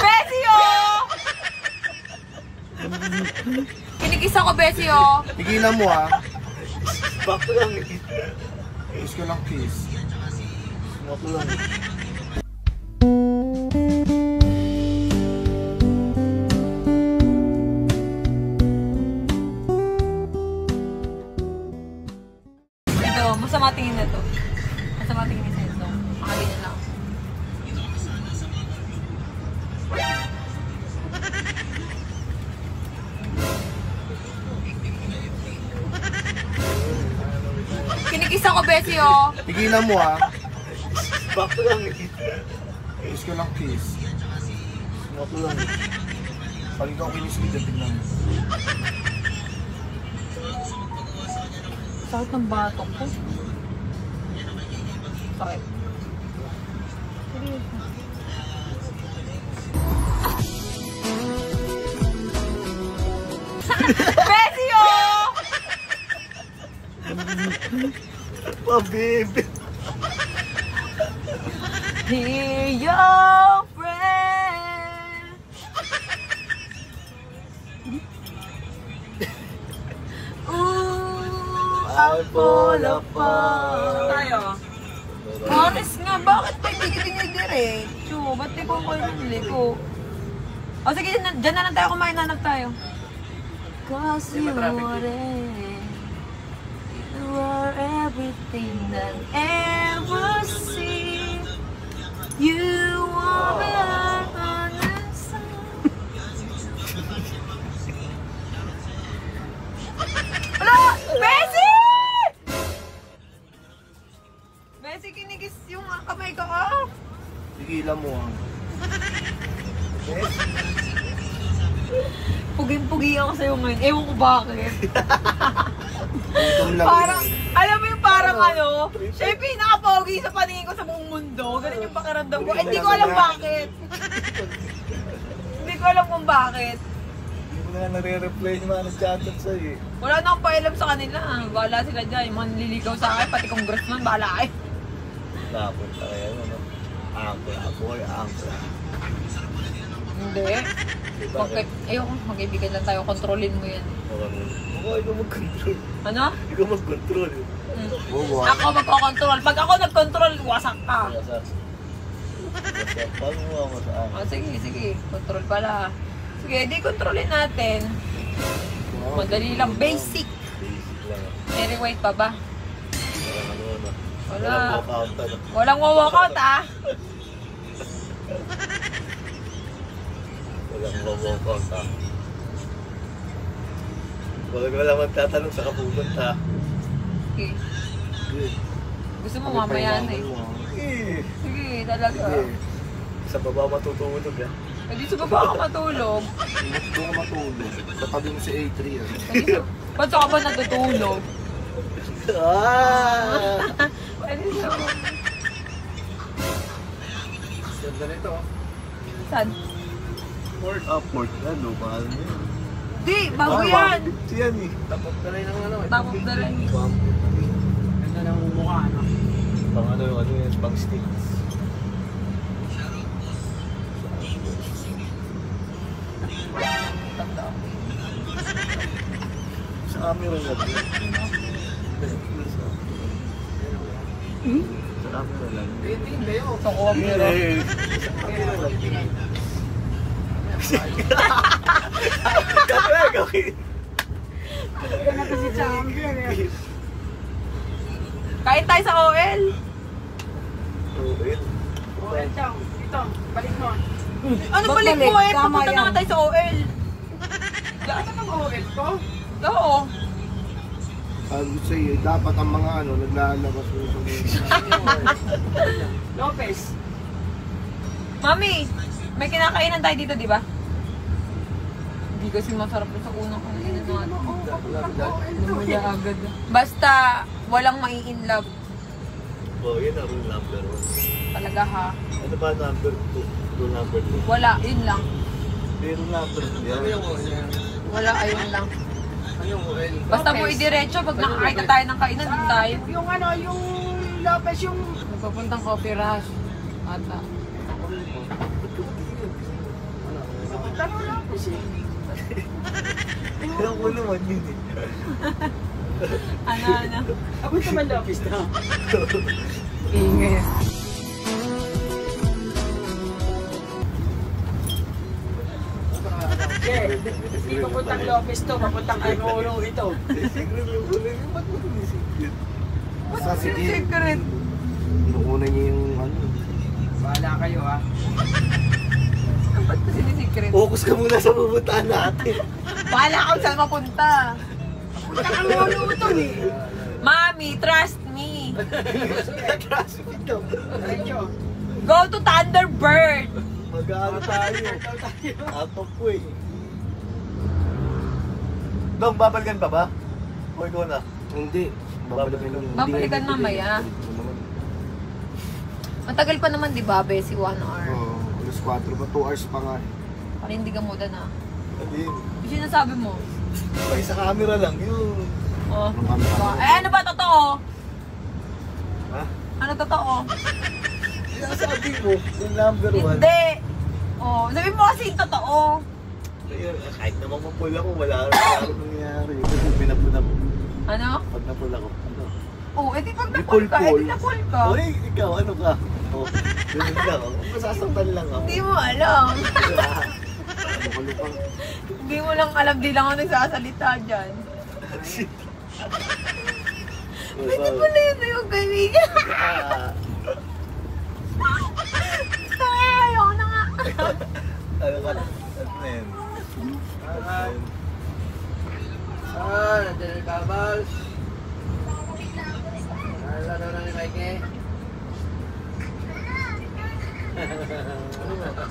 Bessie, oh! Kinikis ako, Bessie, oh. Tigilan mo, ha? Back lang eh. Kiss ko lang, kiss. Back lang eh. Ito, masama tingin na to. Masama tingin ni Senso. Makaganyan lang. Kinikis ako, Bessie, oh. Tigilan mo, ha? Back lang eh. Kiss ko lang, kiss. Back lang eh. Pag ikaw kinis ko, tignan mo. Sakit ng batok ko. Sakit. Bessie, oh! Pabebe. Hear your friend. Ooh, I fall apart. Tayo. Honest nga, bakit pa hindi ka dinidiretso? Ba't di ko kayo niligo? O sige, dyan na lang tayo kumain, nanap tayo. Cause you are everything that I ever see. You are on the sun. Ala! Bessie! Bessie, kinigis yung kamay ko, oh. Tigilan mo, ha? Puging-pugi ako sa'yo ngayon. Ewan ko bakit. Gutom lang. Parang, alam mo yung parang ano, siya yung pinaka-pogi sa paningin ko sa buong mundo. Ganun yung pakiramdam ko. Hindi ko alam bakit. Hindi ko alam kung bakit. Hindi mo na nare-reply yung mga nag-chat sa'yo eh. Wala na akong pailam sa kanila. Bahala sila dyan. Yung mga nililigaw sa akin, pati congressman, bahala kayo. Lapot na kaya ano? Ako ay angkla. Hindi. Ayoko, mag-ibigan lang tayo. Kontrolin mo yan. Oo, ikaw mag-control. Ano? Ikaw mag-control. Ako magkocontrol. Pag ako nag-control, wasak ka. Wasak. Paano mo ako sa akin? Oh, sige, sige. Control pala. Sige, di kontrolin natin. Madali lang. Basic. Basic lang. Mary White pa ba? Walang ano ano. Wala. Walang walkout ano. Walang walkout, ah. Walang walkout ah. Wala magtatanong sa kapupunta. Okay. Good. Gusto mo mamaya na eh. Eh. Sige, talaga. Sige. Sa baba matutulog ah. Pwede sa baba ka matulog. Doon ka matulog. Katabi mo si A3, ha? Ba't ka ba natutulog? Ah! Pwede sa baba. Ganda nito, ha? Saan? Port. Ah, port na. No, mahal mo yun. Di, bago yan. Ito yan eh. Tapos na rin ang ano, eh. Tapos na rin. Ganda ng mukha, ano? Pang ano yung ano yan, pang sticks. Sa camera lang. Sa camera lang. Hindi, oh. Sa camera. Sa camera lang. Kapag, okay. Gana to si Champion eh. Kain tayo sa OL. Okay. OL, Chang. Ito, balik mo. Ano balik mo eh? Pupunta na nga tayo sa OL. Saan ka ng OL ko? Oo. Sabi ko sa'yo, dapat ang mga ano, naglalabas mo sa Lopez. Mami, may kinakainan tayo dito, di ba? Hindi kasi masarap sa unang kainan natin. Lumaya agad. Basta, walang mai-inlove. Oh, yun ang rule number 1. Talaga ha. Ano ba number 2? Rule number 2? Wala, yun lang. Pero number 2 yan. Wala, ayun lang. Anong oil? Basta mo idiretso, pag nakakita tayo ng kainan, dun tayo. Yung ano, yung Lopez, yung... Papuntang Coffee Rush. Ata. Taro Lopez eh. Kailan ko naman yun eh. Ano? Ako naman Lopez na. Ingay. Yeah, hindi papuntang Lopez to, papuntang Armoro ito. Secret yung kulay. Ba't mo ito secret? Basta si Kim. Secret. Inuuna niya yung ano. Bahala kayo ha. Ba't kasi ni secret? Focus ka muna sa pupuntahan natin. Bahala ka kung saan mapunta. Papuntang Armoro ito eh. Mami, trust me. Traffic daw. Diretso. Go to Thunderbird. Mag-aano tayo. Out of way. Dong, babalikan pa ba? O ikaw na? Hindi. Babalikan lang. Babalikan mamaya. Matagal pa naman, di ba, Bessie? 1 hour. Oo. Alas 4 pa. 2 hours pa nga eh. Parang hindi ka muda na. Hindi. Yung sinasabi mo. Ay, sa camera lang yun. Oh. Anong camera? Eh, ano ba totoo? Ha? Ano totoo? Sinasabi mo, yung number 1. Hindi. Oh, sabi mo kasi yung totoo. Ayun, kahit naman mapula ko, wala rin nangyayari. Kasi pinapula ko. Ano? Pag napula ko, ano? Oh, edi pag Di napul ka, pulpul. edi napul ka. Oy, ikaw, ano ka? Oh, ganun lang. Masasaktan lang ako. Hindi mo alam. Makalupang. Hindi mo lang alam, di lang ako nagsasalita dyan. Pwede pala yun na yung kaibigan. Ayaw na nga. Ano ka? Ano na yun? Nandiyan yung kabals. Nalala na ni Mikey.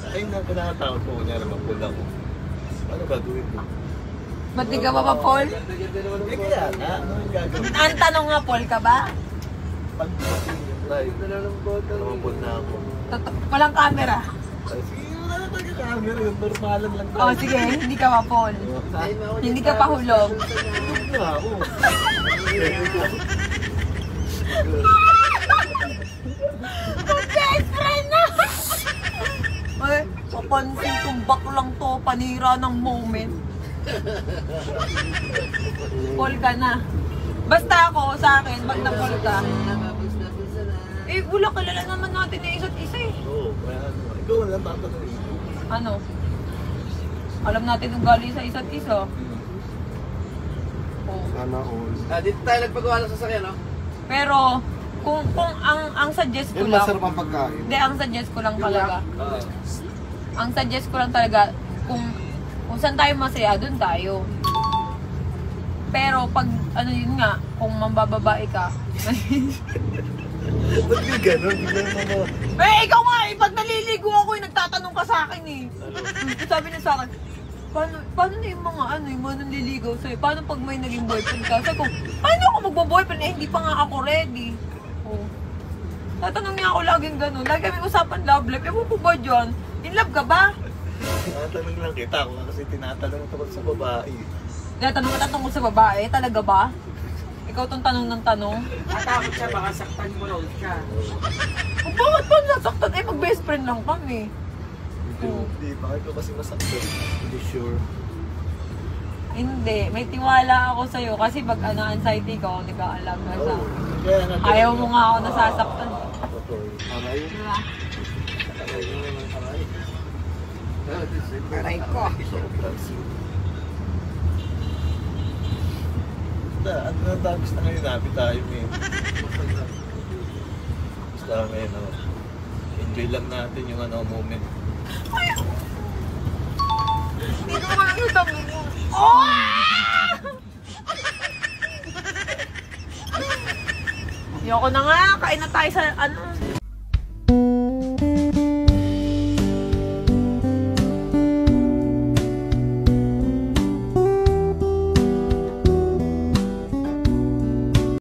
Ay, nakakatakot ko kunyari mapula ko. Ano gagawin ko? Ba't di ka pa Paul? Eh, kaya nga. Ano yung gagawin? Ang tanong nga, Paul ka ba? Pag live, lumabot na ako. Walang camera. Ay, sige, wala na tayo-camera. Yung normalan lang Oh, sige, hindi ka pa Paul. Hindi ka pa hulog. Tulog na ako. Best friend na! Ay, papansin kong baklang to, panira ng moment. Paul ka na. Basta ako, sa akin, pag na-Paul ka. Eh, wala, kilala naman natin na isa't isa eh. Oo, kaya ano. Ikaw lang tatanungin. Ano? Alam natin yung galing sa isa't isa. Oh. Sana all. Dito tayo nagpagawa ng sasakyan, no? Pero, kung ang suggest ko Yun, lang, masarap ang pagkain. hindi, ang suggest ko lang talaga. Ang suggest ko lang talaga, kung saan tayo masaya, dun tayo. Pero pag, ano yun nga, kung mambababae ka, Ba't may ganun? Biglang mga... eh, ikaw nga eh, pag naliligo ako eh, nagtatanong ka sa akin eh. Sabi niya sa akin, paano na yung mga ano, yung mga nanliligaw sa'yo? Paano pag may naging boyfriend ka? Sabi ko, paano ako magbo-boyfriend? Eh, hindi pa nga ako ready. Oh. Tatanong niya ako laging ganun. Lagi kami usapan love life. Ewan po ba dyan? In love ka ba? Tinatanong lang kita ako kasi tinatanong ito sa babae. Tatanong ka tungkol sa babae, talaga ba? Ikaw tong tanong ng tanong. Natakot siya, baka saktan mo raw siya. Oh, bakit ba nasaktan? Eh, mag-best friend lang kami. Hindi, bakit ko kasi masaktan? Hindi sure. Hindi, may tiwala ako sa'yo kasi pag anxiety ka, hindi ka alam na sa... Kaya nga, Ayaw mo nga ako nasasaktan. Totoo. Aray. Diba? Aray mo naman, aray. Aray ko. Ano na tayo? Gusto ngayon namin tayo eh. Gusto lang ngayon, ano. Enjoy lang natin yung ano, moment. Hindi ko nga yung dami mo. Oh! Ayoko na nga, kain na tayo sa ano.